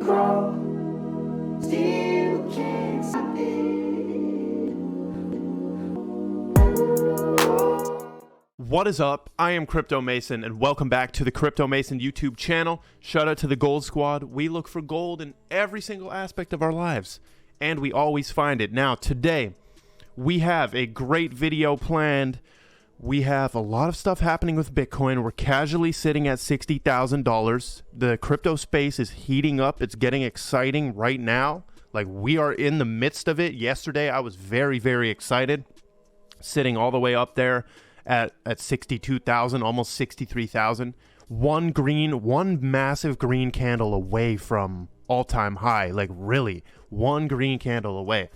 grow, still can't stop it. What is up? I am Crypto Mason, and welcome back to the Crypto Mason YouTube channel. Shout out to the Gold Squad. We look for gold in every single aspect of our lives, and we always find it. Now, today, we have a great video planned. We have a lot of stuff happening with Bitcoin. We're casually sitting at $60,000. The crypto space is heating up. It's getting exciting right now. Like, we are in the midst of it. Yesterday, I was very, very excited, sitting all the way up there at 62,000, almost 63,000. One massive green candle away from all-time high. Like, really, one green candle away.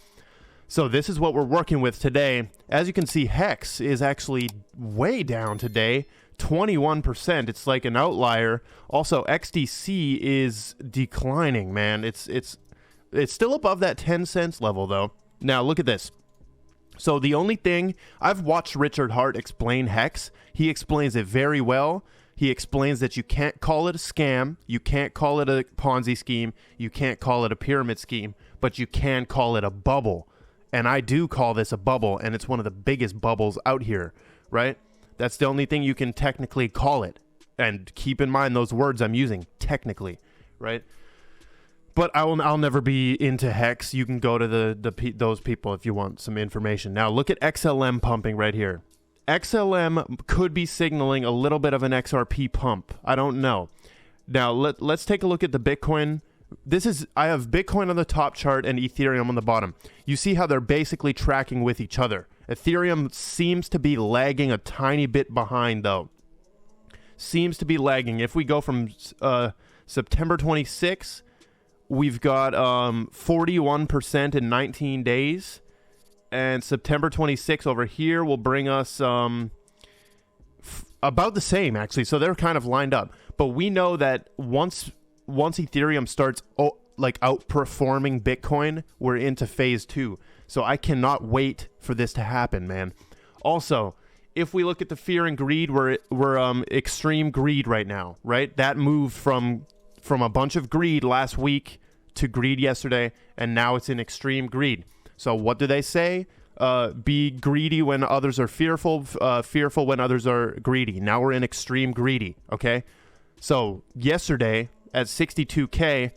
So this is what we're working with today. As you can see, Hex is actually way down today, 21%. It's like an outlier. Also, XDC is declining, man. It's still above that 10 cents level, though. Now, look at this. So the only thing, I've watched Richard Hart explain Hex. He explains it very well. He explains that you can't call it a scam, you can't call it a Ponzi scheme, you can't call it a pyramid scheme, but you can call it a bubble. And I do call this a bubble, and it's one of the biggest bubbles out here, right? That's the only thing you can technically call it. And keep in mind those words I'm using, technically, right? But I'll never be into Hex. You can go to those people if you want some information. Now look at XLM pumping right here. XLM could be signaling a little bit of an XRP pump. I don't know. Now let's take a look at the Bitcoin. I have Bitcoin on the top chart and Ethereum on the bottom. You see how they're basically tracking with each other. Ethereum seems to be lagging a tiny bit behind, though. Seems to be lagging. If we go from September 26, we've got 41% in 19 days. And September 26 over here will bring us about the same, actually. So they're kind of lined up. But we know that once Ethereum starts outperforming Bitcoin, we're into phase 2. So I cannot wait for this to happen, man. Also, if we look at the fear and greed, we're extreme greed right now, right? That moved from a bunch of greed last week to greed yesterday, and now it's in extreme greed. So what do they say? Be greedy when others are fearful, fearful when others are greedy. Now we're in extreme greedy, okay? So yesterday, at 62K,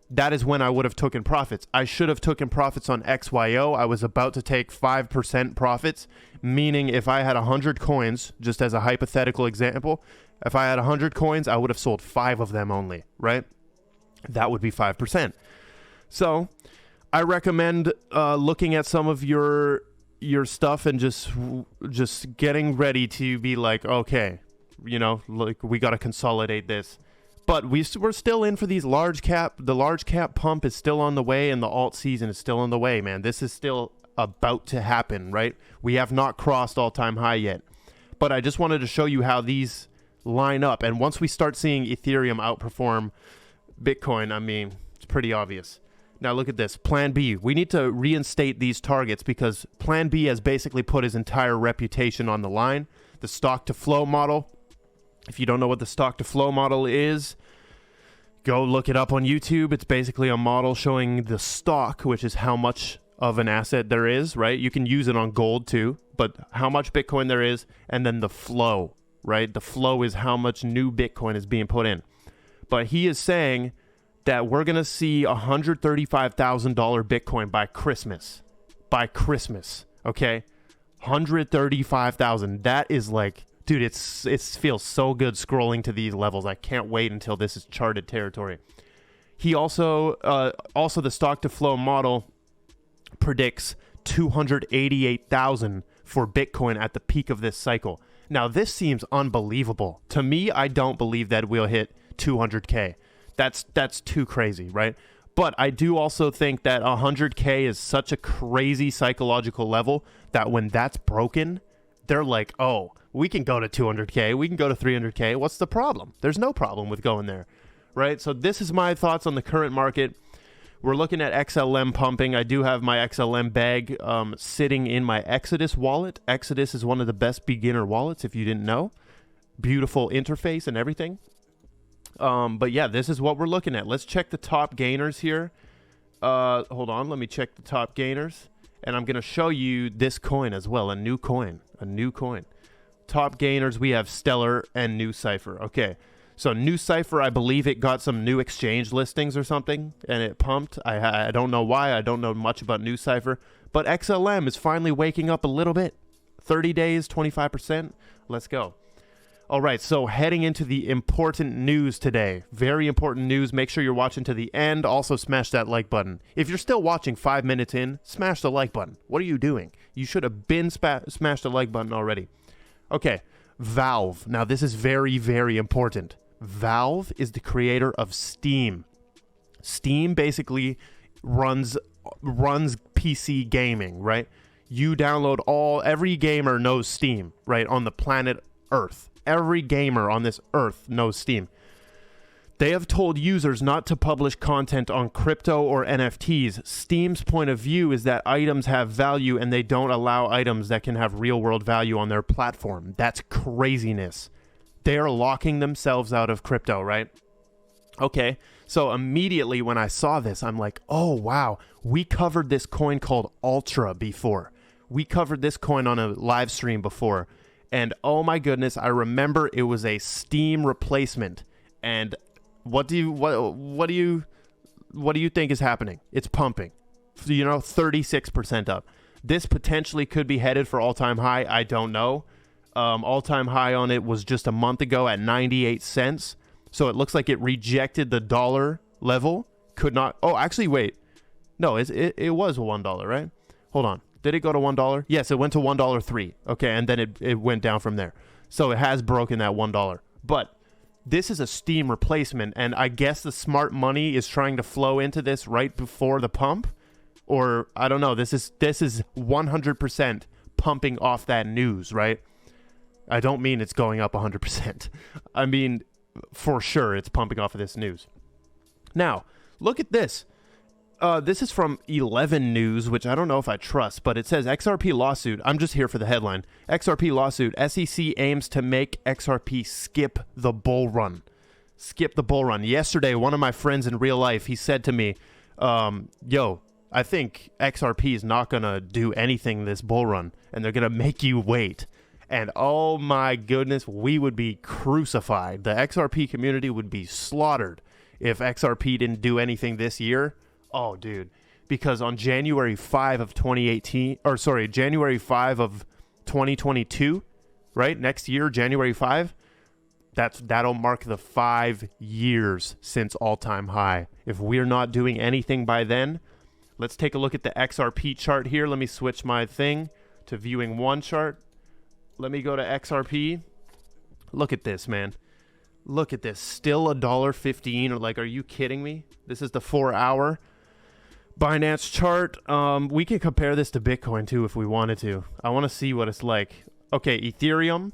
that is when I would have taken profits. I should have taken profits on XYO. I was about to take 5% profits, meaning if I had 100 coins, just as a hypothetical example, if I had 100 coins, I would have sold 5 of them only, right? That would be 5%. So I recommend looking at some of your stuff and just getting ready to be like, okay, you know, like we got to consolidate this. But we're still in for these large cap. The large cap pump is still on the way, and the alt season is still on the way, man. This is still about to happen, right? We have not crossed all-time high yet. But I just wanted to show you how these line up. And once we start seeing Ethereum outperform Bitcoin, I mean, it's pretty obvious. Now look at this. Plan B. We need to reinstate these targets because Plan B has basically put his entire reputation on the line. The stock-to-flow model. If you don't know what the stock-to-flow model is, go look it up on YouTube. It's basically a model showing the stock, which is how much of an asset there is, right? You can use it on gold too, but how much Bitcoin there is, and then the flow, right? The flow is how much new Bitcoin is being put in. But he is saying that we're going to see $135,000 Bitcoin by Christmas. By Christmas, okay? $135,000. That is like... Dude, it feels so good scrolling to these levels. I can't wait until this is charted territory. He also the stock to flow model predicts 288,000 for Bitcoin at the peak of this cycle. Now, this seems unbelievable. To me, I don't believe that we'll hit 200K. That's too crazy, right? But I do also think that 100K is such a crazy psychological level that when that's broken, they're like, oh, we can go to 200K, we can go to 300K. What's the problem? There's no problem with going there, right? So this is my thoughts on the current market. We're looking at XLM pumping. I do have my XLM bag sitting in my Exodus wallet. Exodus is one of the best beginner wallets, if you didn't know. Beautiful interface and everything. But yeah, this is what we're looking at. Let's check the top gainers here. Hold on, let me check the top gainers. And I'm going to show you this coin as well, a new coin. Top gainers, we have Stellar and New Cipher. Okay, so New Cipher, I believe it got some new exchange listings or something, and it pumped. I don't know why. I don't know much about New Cipher. But XLM is finally waking up a little bit. 30 days, 25%. Let's go. All right, so heading into the important news today. Very important news. Make sure you're watching to the end. Also, smash that like button. If you're still watching 5 minutes in, smash the like button. What are you doing? You should have been smashed the like button already. Okay, Valve. Now, this is very, very important. Valve is the creator of Steam. Steam basically runs PC gaming, right? You download every gamer knows Steam, right, on the planet Earth. Every gamer on this earth knows Steam. They have told users not to publish content on crypto or NFTs. Steam's point of view is that items have value and they don't allow items that can have real-world value on their platform. That's craziness. They are locking themselves out of crypto, right? Okay, so immediately when I saw this, I'm like, oh, wow. We covered this coin called Ultra before. We covered this coin on a live stream before. And oh my goodness, I remember it was a Steam replacement. And what do you think is happening? It's pumping. 36% up. This potentially could be headed for all-time high. I don't know. All-time high on it was just a month ago at 98 cents. So it looks like it rejected the dollar level. Could not. Oh, actually, wait. No, it was $1, right? Hold on. Did it go to $1? Yes, it went to $1.03. Okay, and then it went down from there. So it has broken that $1. But this is a Steam replacement, and I guess the smart money is trying to flow into this right before the pump. Or, I don't know, this is 100% pumping off that news, right? I don't mean it's going up 100%. I mean, for sure, it's pumping off of this news. Now, look at this. This is from 11 News, which I don't know if I trust, but it says XRP lawsuit. I'm just here for the headline. XRP lawsuit. SEC aims to make XRP skip the bull run. Skip the bull run. Yesterday, one of my friends in real life, he said to me, yo, I think XRP is not going to do anything this bull run, and they're going to make you wait. And oh my goodness, we would be crucified. The XRP community would be slaughtered if XRP didn't do anything this year. Oh, dude, because on January 5 of 2022, right? Next year, January 5, that'll mark the 5 years since all-time high. If we're not doing anything by then, let's take a look at the XRP chart here. Let me switch my thing to viewing one chart. Let me go to XRP. Look at this, man. Look at this. Still $1.15. Like, are you kidding me? This is the 4-hour Binance chart. We can compare this to Bitcoin too if we wanted to. I want to see what it's like. Okay, Ethereum.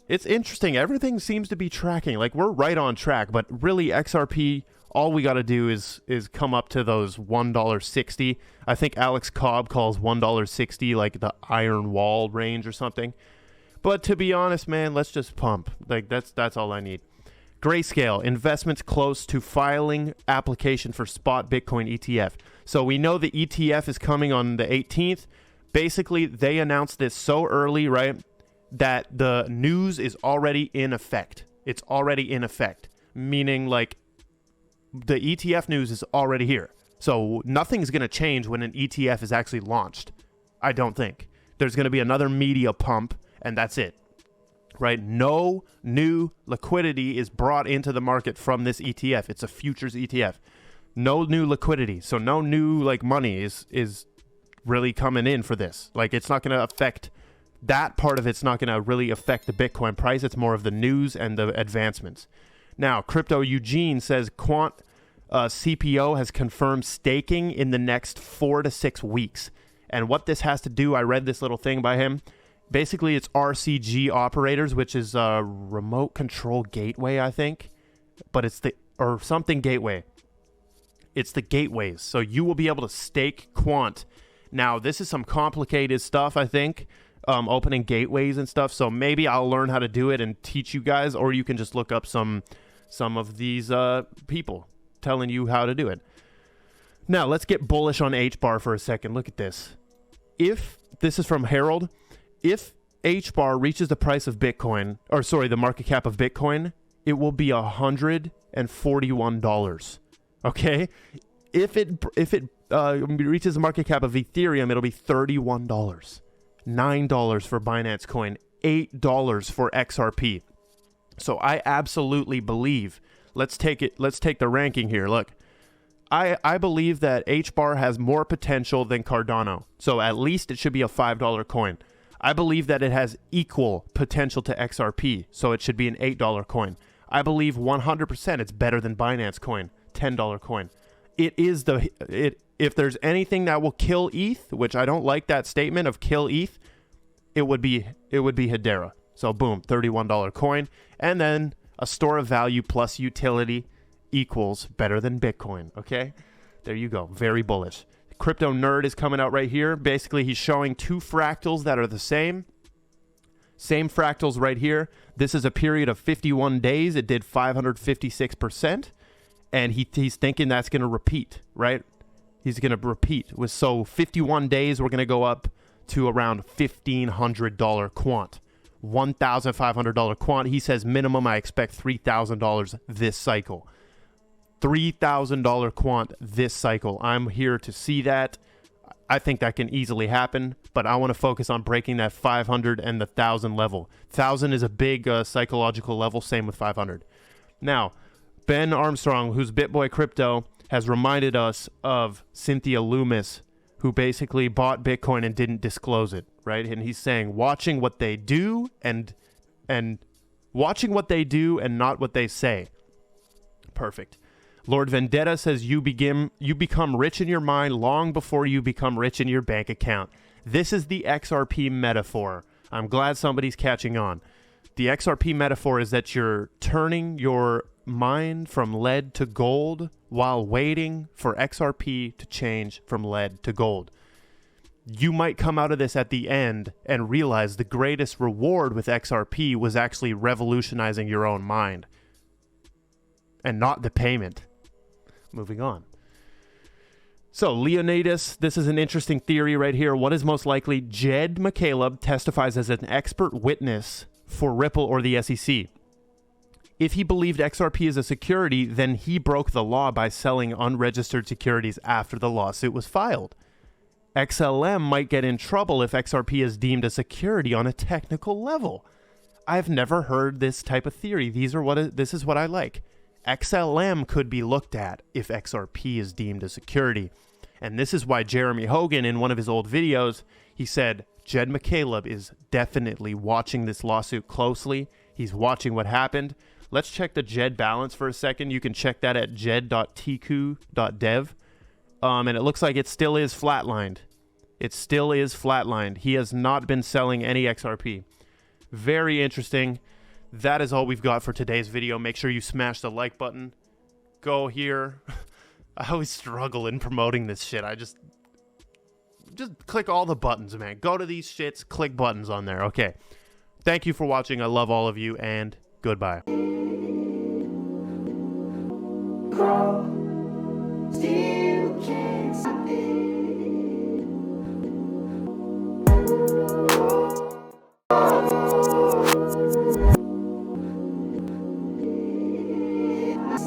It's interesting. Everything seems to be tracking. Like, we're right on track, but really XRP, all we got to do is come up to those $1.60. I think Alex Cobb calls $1.60 like the iron wall range or something. But to be honest, man, let's just pump. Like, that's all I need. Grayscale, investments close to filing application for spot Bitcoin ETF. So we know the ETF is coming on the 18th. Basically, they announced this so early, right, that the news is already in effect. It's already in effect, meaning like the ETF news is already here. So nothing's going to change when an ETF is actually launched. I don't think. There's going to be another media pump, and that's it. Right? No new liquidity is brought into the market from this ETF. It's a futures ETF. No new liquidity. So no new money is really coming in for this. Like, it's not going to affect that part of it's not going to really affect the Bitcoin price. It's more of the news and the advancements. Now, Crypto Eugene says Quant CPO has confirmed staking in the next 4 to 6 weeks. And what this has to do, I read this little thing by him. Basically, it's RCG operators, which is a remote control gateway, I think. But it's something gateway. It's the gateways. So you will be able to stake Quant. Now, this is some complicated stuff, I think. Opening gateways and stuff. So maybe I'll learn how to do it and teach you guys. Or you can just look up some some of these people telling you how to do it. Now, let's get bullish on Hbar for a second. Look at this. If this is from Harold, if Hbar reaches the price of Bitcoin, or sorry, the market cap of Bitcoin, it will be $141. Okay? If it reaches the market cap of Ethereum, it'll be $31. $9 for Binance Coin, $8 for XRP. So I absolutely believe, let's take the ranking here. Look, I believe that Hbar has more potential than Cardano. So at least it should be a $5 coin. I believe that it has equal potential to XRP, so it should be an $8 coin. I believe 100% it's better than Binance Coin, $10 coin. If there's anything that will kill ETH, which I don't like that statement of kill ETH, it would be Hedera. So boom, $31 coin, and then a store of value plus utility equals better than Bitcoin. Okay, there you go. Very bullish. Crypto Nerd is coming out right here. Basically, he's showing two fractals that are the same fractals right here. This is a period of 51 days. It did 556%, and he's thinking that's going to repeat, right? He's going to repeat. So 51 days, we're going to go up to around $1,500 quant. $1,500 quant. He says minimum, I expect $3,000 this cycle. $3,000 quant this cycle. I'm here to see that. I think that can easily happen, but I want to focus on breaking that 500 and the 1,000 level. 1,000 is a big psychological level, same with 500. Now, Ben Armstrong, who's BitBoy Crypto, has reminded us of Cynthia Loomis, who basically bought Bitcoin and didn't disclose it, right? And he's saying watching what they do and watching what they do and not what they say. Perfect. Lord Vendetta says you become rich in your mind long before you become rich in your bank account. This is the XRP metaphor. I'm glad somebody's catching on. The XRP metaphor is that you're turning your mind from lead to gold while waiting for XRP to change from lead to gold. You might come out of this at the end and realize the greatest reward with XRP was actually revolutionizing your own mind and not the payment. Moving on. So, Leonidas, this is an interesting theory right here. What is most likely? Jed McCaleb testifies as an expert witness for Ripple or the SEC. If he believed XRP is a security, then he broke the law by selling unregistered securities after the lawsuit was filed. XLM might get in trouble if XRP is deemed a security on a technical level. I've never heard this type of theory. This is what I like. XLM could be looked at if XRP is deemed a security. And this is why Jeremy Hogan, in one of his old videos, he said, Jed McCaleb is definitely watching this lawsuit closely. He's watching what happened. Let's check the Jed balance for a second. You can check that at jed.tku.dev. And it looks like it still is flatlined. It still is flatlined. He has not been selling any XRP. Very interesting. That is all we've got for today's video. Make sure you smash the like button. Go here. I always struggle in promoting this shit. I just click all the buttons, man. Go to these shits, click buttons on there. Okay. Thank you for watching. I love all of you, and goodbye. Crawl, still can't stop it. I